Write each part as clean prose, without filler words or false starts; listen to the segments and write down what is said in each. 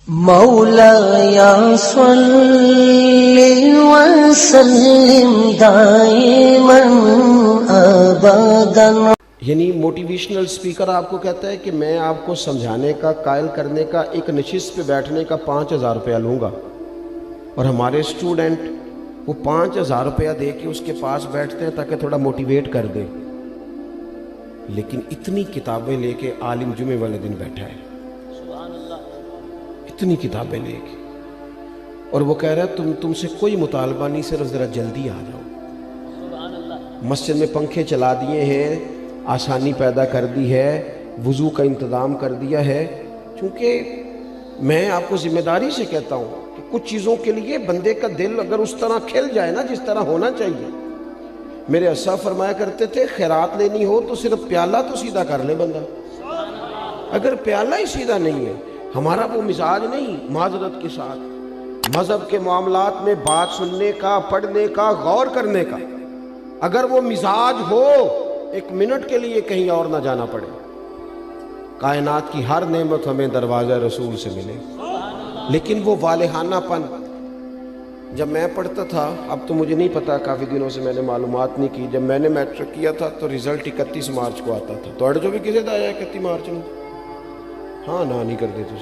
مولایا صلی وسلم دائما ابدا. یعنی موٹیویشنل سپیکر آپ کو کہتا ہے کہ میں آپ کو سمجھانے کا، قائل کرنے کا، ایک نشست پہ بیٹھنے کا 5000 روپیہ لوں گا، اور ہمارے اسٹوڈنٹ وہ 5000 روپیہ دے کے اس کے پاس بیٹھتے ہیں تاکہ تھوڑا موٹیویٹ کر دے. لیکن اتنی کتابیں لے کے عالم جمعے والے دن بیٹھا ہے، اتنی کتابیں لے کے، اور وہ کہہ رہا ہے تم سے کوئی مطالبہ نہیں، صرف ذرا جلدی آ جاؤ. مسجد میں پنکھے چلا دیے ہیں، آسانی پیدا کر دی ہے، وضو کا انتظام کر دیا ہے. چونکہ میں آپ کو ذمہ داری سے کہتا ہوں کہ کچھ چیزوں کے لیے بندے کا دل اگر اس طرح کھل جائے نا جس طرح ہونا چاہیے. میرے اسا فرمایا کرتے تھے خیرات لینی ہو تو صرف پیالہ تو سیدھا کر لے بندہ. اگر پیالہ ہی سیدھا نہیں ہے، ہمارا وہ مزاج نہیں، معذرت کے ساتھ مذہب کے معاملات میں بات سننے کا، پڑھنے کا، غور کرنے کا، اگر وہ مزاج ہو ایک منٹ کے لیے کہیں اور نہ جانا پڑے. کائنات کی ہر نعمت ہمیں دروازہ رسول سے ملے. لیکن وہ والہانہ پن، جب میں پڑھتا تھا، اب تو مجھے نہیں پتا، کافی دنوں سے میں نے معلومات نہیں کی، جب میں نے میٹرک کیا تھا تو رزلٹ 31 مارچ کو آتا تھا. تو جو بھی کسی دا آیا 31 مارچ میں، ہاں نہ نہیں کرتے تھی.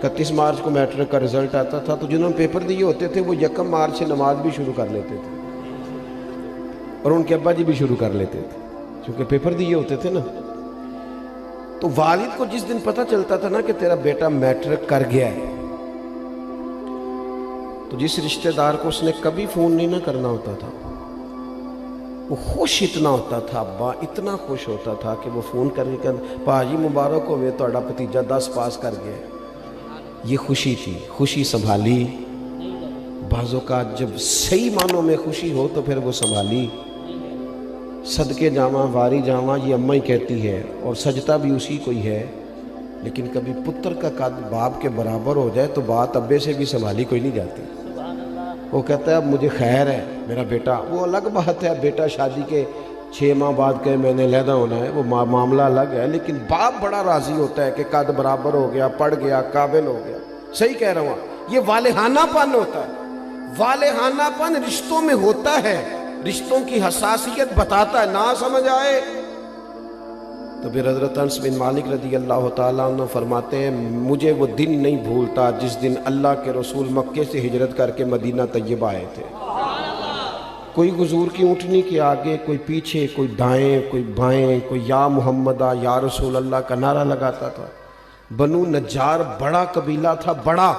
31 مارچ کو میٹرک کا رزلٹ آتا تھا، تو جنہوں نے پیپر دیے ہوتے تھے وہ 1 مارچ سے نماز بھی شروع کر لیتے تھے، اور ان کے ابا جی بھی شروع کر لیتے تھے کیونکہ پیپر دیے ہوتے تھے نا. تو والد کو جس دن پتہ چلتا تھا نا کہ تیرا بیٹا میٹرک کر گیا ہے، تو جس رشتہ دار کو اس نے کبھی فون نہیں نہ کرنا ہوتا تھا، وہ خوش اتنا ہوتا تھا، ابا اتنا خوش ہوتا تھا کہ وہ فون کر کے کہتا پاجی مبارک ہوئے تہاڈا بھتیجا 10 پاس کر گیا. یہ خوشی تھی، خوشی سنبھالی. بعض اوقات جب صحیح معنوں میں خوشی ہو تو پھر وہ سنبھالی. صدقے جاواں واری جاواں یہ اماں ہی کہتی ہے، اور سجدہ بھی اسی کو ہی ہے. لیکن کبھی پتر کا قد باپ کے برابر ہو جائے تو بات ابے سے بھی سنبھالی کوئی نہیں جاتی. وہ کہتا ہے اب مجھے خیر ہے میرا بیٹا، وہ الگ بات ہے، بیٹا شادی کے 6 ماہ بعد کہ میں نے علیحدہ ہونا ہے، وہ معاملہ الگ ہے. لیکن باپ بڑا راضی ہوتا ہے کہ قد برابر ہو گیا، پڑھ گیا، قابل ہو گیا. صحیح کہہ رہا ہوں، یہ والہانہ پن ہوتا ہے. والہانہ پن رشتوں میں ہوتا ہے، رشتوں کی حساسیت بتاتا ہے. نہ سمجھ آئے تو پھر حضرت انس بن مالک رضی اللہ تعالیٰ عنہ فرماتے ہیں مجھے وہ دن نہیں بھولتا جس دن اللہ کے رسول مکے سے ہجرت کر کے مدینہ طیبہ آئے تھے. کوئی حضور کی اونٹنی کے آگے، کوئی پیچھے، کوئی دائیں، کوئی بائیں، کوئی یا محمدہ یا رسول اللہ کا نعرہ لگاتا تھا. بنو نجار بڑا قبیلہ تھا، بڑا،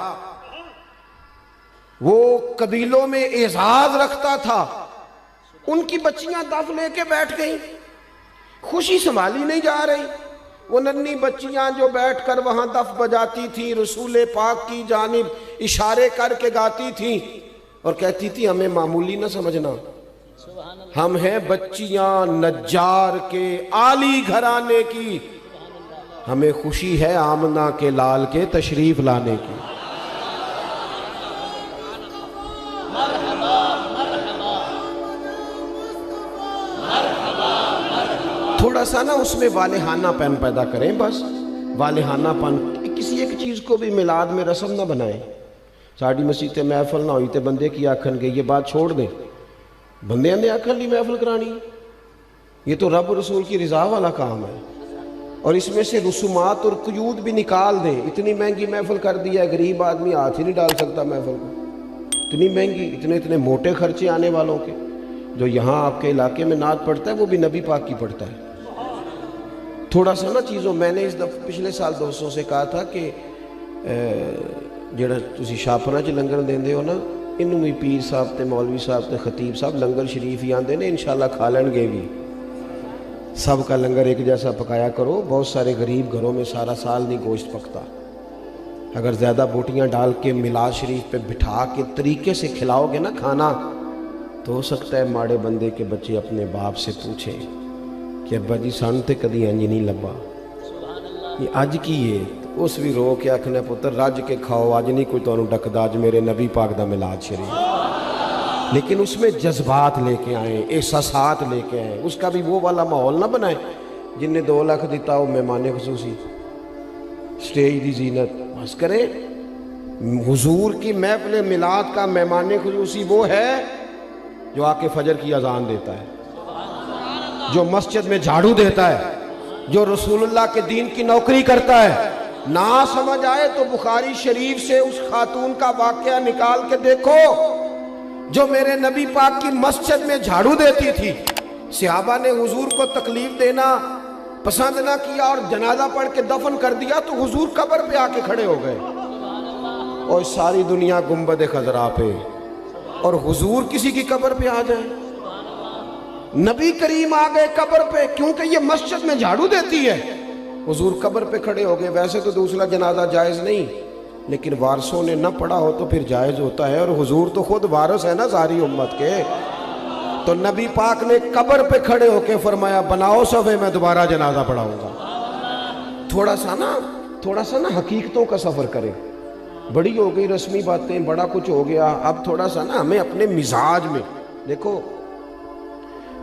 وہ قبیلوں میں اعزاز رکھتا تھا. ان کی بچیاں دف لے کے بیٹھ گئیں، خوشی سنبھالی نہیں جا رہی. وہ ننھی بچیاں جو بیٹھ کر وہاں دف بجاتی تھیں، رسول پاک کی جانب اشارے کر کے گاتی تھیں اور کہتی تھی ہمیں معمولی نہ سمجھنا، ہم ہیں بچیاں نجار کے عالی گھرانے کی، ہمیں خوشی ہے آمنہ کے لال کے تشریف لانے کی. تھوڑا سا نا اس میں والہانہ پن پیدا کریں، بس والہانہ پن. کسی ایک چیز کو بھی میلاد میں رسم نہ بنائیں. ساڑی مسیح تے محفل نہ ہوئی تے بندے کی آکھن گے، یہ بات چھوڑ دیں. بندے نے آکھن لی محفل کرانی، یہ تو رب رسول کی رضا والا کام ہے. اور اس میں سے رسومات اور قیود بھی نکال دیں. اتنی مہنگی محفل کر دیا ہے، غریب آدمی ہاتھ ہی نہیں ڈال سکتا محفل کو. اتنی مہنگی، اتنے موٹے خرچے آنے والوں کے. جو یہاں آپ کے علاقے میں نعت پڑھتا ہے وہ بھی نبی پاک کی پڑھتا ہے. تھوڑا سا نا چیزوں، میں نے اس دفعہ پچھلے سال دوستوں سے کہا تھا کہ جڑا تسی شاپنا چ لنگر دیندے ہو نا، انہوں بھی پیر صاحب تے مولوی صاحب تے خطیب صاحب لنگر شریف ہی آندے نے، انشاءاللہ کھا لیں گے بھی. سب کا لنگر ایک جیسا پکایا کرو. بہت سارے غریب گھروں میں سارا سال نہیں گوشت پکتا. اگر زیادہ بوٹیاں ڈال کے میلاد شریف پہ بٹھا کے طریقے سے کھلاؤ گے نا کھانا، تو ہو سکتا ہے ماڑے بندے کے بچے اپنے باپ سے پوچھیں کہ ابا جی سان تے کدی انج نہیں لبا، یہ اج کی ہے. اس بھی رو کے آکھنا پتر رج کے کھاؤ، اج نہیں کوئی تانوں ڈکدا، اج میرے نبی پاک دا میلاد شریف. لیکن اس میں جذبات لے کے آئیں، احساسات لے کے آئیں. اس کا بھی وہ والا ماحول نہ بنائیں جن نے 2 لاکھ دیتا ہو مہمان خصوصی، سٹیج دی زینت بس کریں. حضور کی محفل میلاد کا مہمان خصوصی وہ ہے جو آ کے فجر کی اذان دیتا ہے، جو مسجد میں جھاڑو دیتا ہے، جو رسول اللہ کے دین کی نوکری کرتا ہے۔ نہ سمجھ آئے تو بخاری شریف سے اس خاتون کا واقعہ نکال کے دیکھو جو میرے نبی پاک کی مسجد میں جھاڑو دیتی تھی۔ صحابہ نے حضور کو تکلیف دینا پسند نہ کیا اور جنازہ پڑھ کے دفن کر دیا تو حضور قبر پہ آ کے کھڑے ہو گئے، اور ساری دنیا گنبد خضرا پہ، اور حضور کسی کی قبر پہ آ جائیں۔ نبی کریم آ گئے قبر پہ کیونکہ یہ مسجد میں جھاڑو دیتی ہے، حضور قبر پہ کھڑے ہو گئے۔ ویسے تو دوسرا جنازہ جائز نہیں، لیکن وارثوں نے نہ پڑھا ہو تو پھر جائز ہوتا ہے، اور حضور تو خود وارث ہے نا ساری امت کے۔ تو نبی پاک نے قبر پہ کھڑے ہو کے فرمایا بناؤ صفے، میں دوبارہ جنازہ پڑھاؤں گا۔ تھوڑا سا نا حقیقتوں کا سفر کریں۔ بڑی ہو گئی رسمی باتیں، بڑا کچھ ہو گیا، اب تھوڑا سا نا ہمیں اپنے مزاج میں دیکھو۔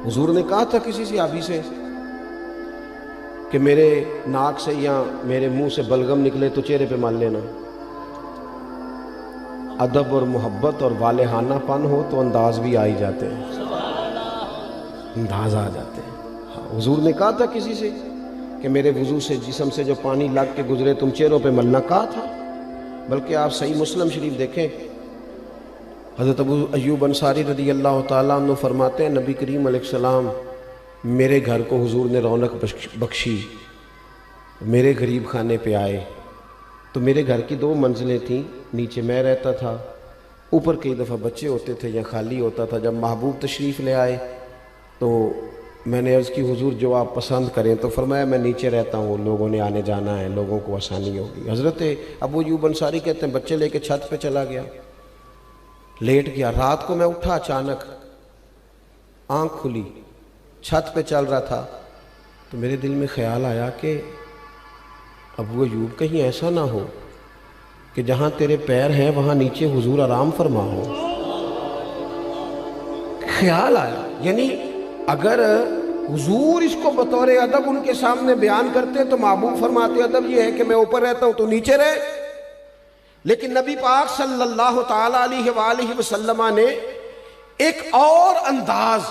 حضور نے کہا تھا کسی صحابی سے کہ میرے ناک سے یا میرے منہ سے بلغم نکلے تو چہرے پہ مال لینا۔ ادب اور محبت اور والہانہ پن ہو تو انداز بھی آ ہی جاتے ہیں، انداز آ جاتے ہیں۔ حضور نے کہا تھا کسی سے کہ میرے وضو سے جسم سے جو پانی لگ کے گزرے تم چہروں پہ ملنا، کہا تھا۔ بلکہ آپ صحیح مسلم شریف دیکھیں، حضرت ابو ایوب انصاری رضی اللہ تعالیٰ عنہ فرماتے ہیں نبی کریم علیہ السلام میرے گھر کو حضور نے رونق بخشی، میرے غریب خانے پہ آئے تو میرے گھر کی 2 منزلیں تھیں، نیچے میں رہتا تھا، اوپر کئی دفعہ بچے ہوتے تھے یا خالی ہوتا تھا۔ جب محبوب تشریف لے آئے تو میں نے عرض کی حضور جو آپ پسند کریں، تو فرمایا میں نیچے رہتا ہوں، لوگوں نے آنے جانا ہے، لوگوں کو آسانی ہوگی۔ حضرت ابو ایوب انصاری کہتے ہیں بچے لے کے چھت پہ چلا گیا، لیٹ گیا۔ رات کو میں اٹھا، اچانک آنکھ کھلی، چھت پہ چل رہا تھا تو میرے دل میں خیال آیا کہ ابو ایوب کہیں ایسا نہ ہو کہ جہاں تیرے پیر ہیں وہاں نیچے حضور آرام فرما ہو۔ خیال آیا، یعنی اگر حضور اس کو بطور ادب ان کے سامنے بیان کرتے تو محبوب فرماتے ادب یہ ہے کہ میں اوپر رہتا ہوں تو نیچے رہے، لیکن نبی پاک صلی اللہ تعالیٰ علیہ وآلہ وسلم نے ایک اور انداز،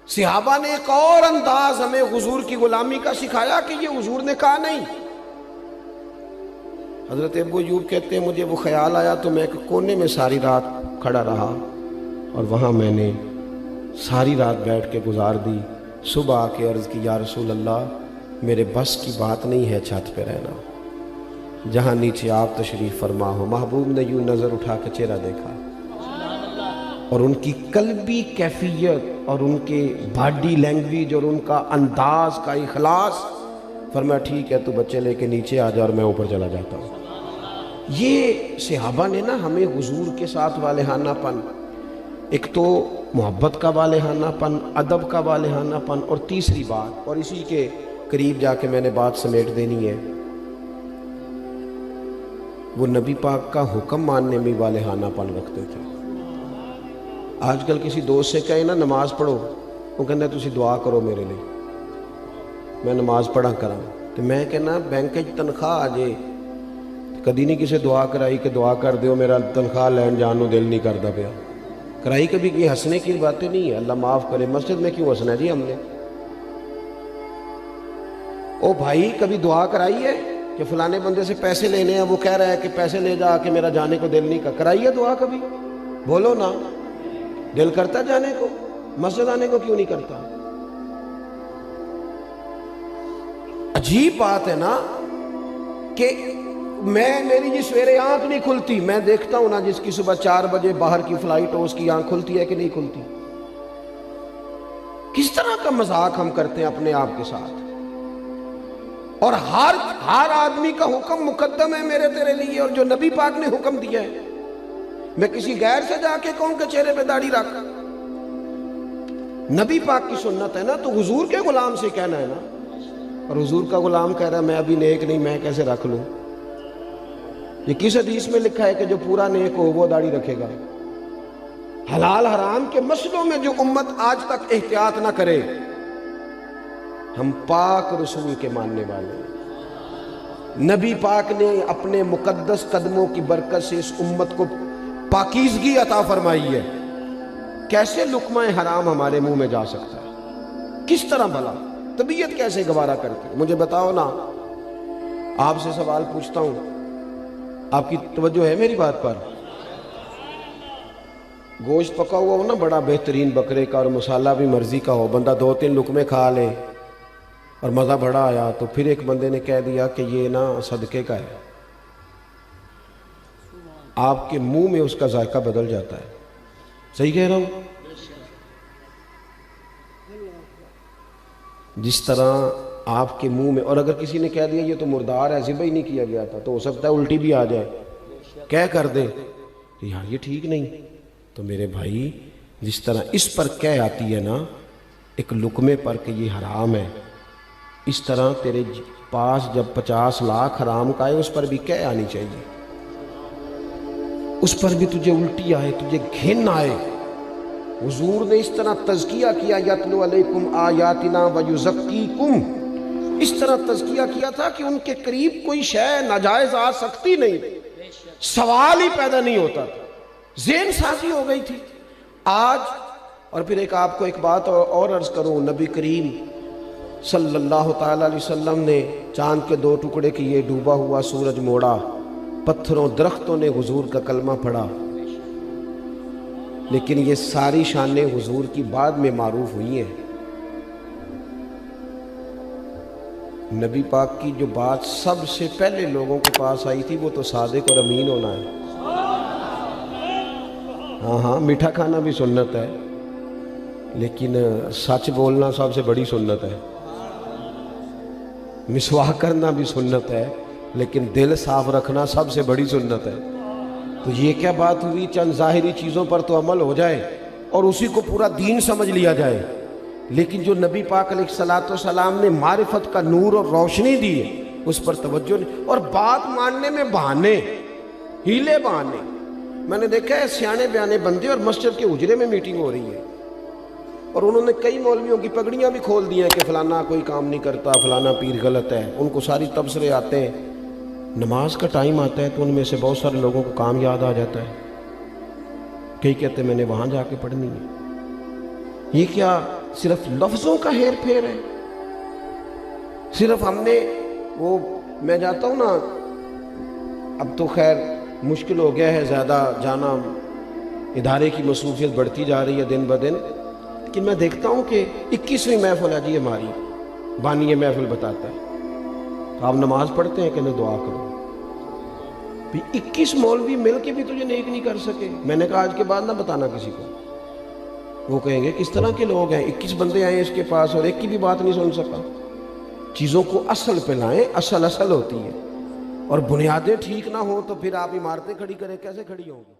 صحابہ نے ایک اور انداز ہمیں حضور کی غلامی کا سکھایا کہ یہ حضور نے کہا نہیں۔ حضرت ابو ایوب کہتے ہیں مجھے وہ خیال آیا تو میں ایک کونے میں ساری رات کھڑا رہا، اور وہاں میں نے ساری رات بیٹھ کے گزار دی۔ صبح آ کے عرض کی یا رسول اللہ میرے بس کی بات نہیں ہے چھت پہ رہنا، جہاں نیچے آپ تشریف فرما ہو۔ محبوب نے یوں نظر اٹھا کے چہرہ دیکھا اور ان کی قلبی کیفیت اور ان کے باڈی لینگویج اور ان کا انداز کا اخلاص، فرمایا ٹھیک ہے تو بچے لے کے نیچے آ جا اور میں اوپر چلا جاتا ہوں۔ یہ صحابہ نے نا ہمیں حضور کے ساتھ والہانہ پن، ایک تو محبت کا والہانہ پن، ادب کا والہانہ پن، اور تیسری بات، اور اسی کے قریب جا کے میں نے بات سمیٹ دینی ہے، وہ نبی پاک کا حکم ماننے میں والہانہ پن رکھتے تھے۔ آج کل کسی دوست سے کہیں نا نماز پڑھو، وہ کہنا تسی دعا کرو میرے لیے، میں نماز پڑھا کراں، تو میں کہنا بینک تنخواہ آ جائے کدی نہیں کسی دعا کرائی کہ دعا کر دیو میرا تنخواہ لین جان نو دل نہیں کرتا پیا، کرائی کبھی یہ ہنسنے کی باتیں نہیں ہے، اللہ معاف کرے۔ مسجد میں کیوں ہنسنا جی ہم نے؟ او بھائی کبھی دعا کرائی ہے کہ فلانے بندے سے پیسے لینے ہیں، وہ کہہ رہا ہے کہ پیسے لے جا کہ میرا جانے کو دل نہیں کر، کرائی ہے دعا کبھی؟ بولو نا، دل کرتا جانے کو، مسجد آنے کو کیوں نہیں کرتا؟ عجیب بات ہے نا کہ میری جی سویرے آنکھ نہیں کھلتی، میں دیکھتا ہوں نا جس کی صبح 4 بجے باہر کی فلائٹ ہو اس کی آنکھ کھلتی ہے کہ نہیں کھلتی؟ کس طرح کا مذاق ہم کرتے ہیں اپنے آپ کے ساتھ، اور ہر آدمی کا حکم مقدم ہے میرے تیرے لیے، اور جو نبی پاک نے حکم دیا ہے میں کسی غیر سے جا کے کہوں کہ چہرے پہ داڑھی رکھ، نبی پاک کی سنت ہے نا، تو حضور کے غلام سے کہنا ہے نا، اور حضور کا غلام کہہ رہا ہے میں ابھی نیک نہیں، میں کیسے رکھ لوں؟ یہ کس حدیث میں لکھا ہے کہ جو پورا نیک ہو وہ داڑھی رکھے گا؟ حلال حرام کے مسئلوں میں جو امت آج تک احتیاط نہ کرے، ہم پاک رسول کے ماننے والے ہیں، نبی پاک نے اپنے مقدس قدموں کی برکت سے اس امت کو پاکیزگی عطا فرمائی ہے، کیسے لقمہ حرام ہمارے منہ میں جا سکتا ہے؟ کس طرح بھلا؟ طبیعت کیسے گوارا کرتی ہے؟ مجھے بتاؤ نا، آپ سے سوال پوچھتا ہوں، آپ کی توجہ ہے میری بات پر؟ گوشت پکا ہوا ہو نا بڑا بہترین بکرے کا اور مسالہ بھی مرضی کا ہو، بندہ 2-3 لقمے کھا لے اور مزہ بڑا آیا، تو پھر ایک بندے نے کہہ دیا کہ یہ نا صدقے کا ہے، آپ کے منہ میں اس کا ذائقہ بدل جاتا ہے۔ صحیح کہہ رہا ہوں؟ جس طرح آپ کے منہ میں، اور اگر کسی نے کہہ دیا یہ تو مردار ہے، ذبح ہی نہیں کیا گیا تھا، تو ہو سکتا ہے الٹی بھی آ جائے، کہہ کر دے کہ یار یہ ٹھیک نہیں۔ تو میرے بھائی، جس طرح اس پر کہہ آتی ہے نا ایک لقمے پر کہ یہ حرام ہے، اس طرح تیرے پاس جب 50 لاکھ حرام کا آئے اس پر بھی کہہ آنی چاہیے، اس پر بھی تجھے الٹی آئے، تجھے گھن آئے۔ حضور نے اس طرح تزکیہ کیا، یتلو علیکم آیاتنا ویزکیکم، اس طرح تزکیہ کیا تھا کہ ان کے قریب کوئی شے ناجائز آ سکتی نہیں، سوال ہی پیدا نہیں ہوتا تھا، ذہن سازی ہو گئی تھی۔ آج اور پھر آپ کو ایک بات اور عرض کروں، نبی کریم صلی اللہ تعالیٰ علیہ وسلم نے چاند کے 2 ٹکڑے کیے، ڈوبا ہوا سورج موڑا، پتھروں درختوں نے حضور کا کلمہ پڑھا، لیکن یہ ساری شانیں حضور کی بعد میں معروف ہوئی ہیں۔ نبی پاک کی جو بات سب سے پہلے لوگوں کے پاس آئی تھی وہ تو صادق اور امین ہونا ہے۔ ہاں میٹھا کھانا بھی سنت ہے، لیکن سچ بولنا سب سے بڑی سنت ہے۔ مسواک کرنا بھی سنت ہے، لیکن دل صاف رکھنا سب سے بڑی سنت ہے۔ تو یہ کیا بات ہوئی، چند ظاہری چیزوں پر تو عمل ہو جائے اور اسی کو پورا دین سمجھ لیا جائے، لیکن جو نبی پاک علیہ الصلوۃ والسلام نے معرفت کا نور اور روشنی دی ہے اس پر توجہ نہیں، اور بات ماننے میں بہانے، ہیلے بہانے۔ میں نے دیکھا ہے سیانے بیانے بندے اور مسجد کے حجرے میں میٹنگ ہو رہی ہے، اور انہوں نے کئی مولویوں کی پگڑیاں بھی کھول دی ہیں کہ فلانا کوئی کام نہیں کرتا، فلانا پیر غلط ہے، ان کو ساری تبصرے آتے ہیں۔ نماز کا ٹائم آتا ہے تو ان میں سے بہت سارے لوگوں کو کام یاد آ جاتا ہے، کئی کہتے ہیں میں نے وہاں جا کے پڑھنی ہے۔ یہ کیا صرف لفظوں کا ہیر پھیر ہے؟ صرف ہم نے وہ، میں جاتا ہوں نا، اب تو خیر مشکل ہو گیا ہے زیادہ جانا، ادارے کی مصروفیت بڑھتی جا رہی ہے دن بدن، لیکن میں دیکھتا ہوں کہ 21ویں محفل ہے جی ہماری، بانی محفل بتاتا ہے آپ نماز پڑھتے ہیں کہ نہ دعا کرو، 21 مولوی مل کے بھی تجھے نیک نہیں کر سکے۔ میں نے کہا آج کے بعد نہ بتانا کسی کو، وہ کہیں گے کس طرح کے لوگ ہیں، 21 بندے آئے اس کے پاس اور ایک کی بھی بات نہیں سن سکا۔ چیزوں کو اصل پہ لائیں، اصل ہوتی ہے، اور بنیادیں ٹھیک نہ ہوں تو پھر آپ عمارتیں کھڑی کریں، کیسے کھڑی ہوں گی؟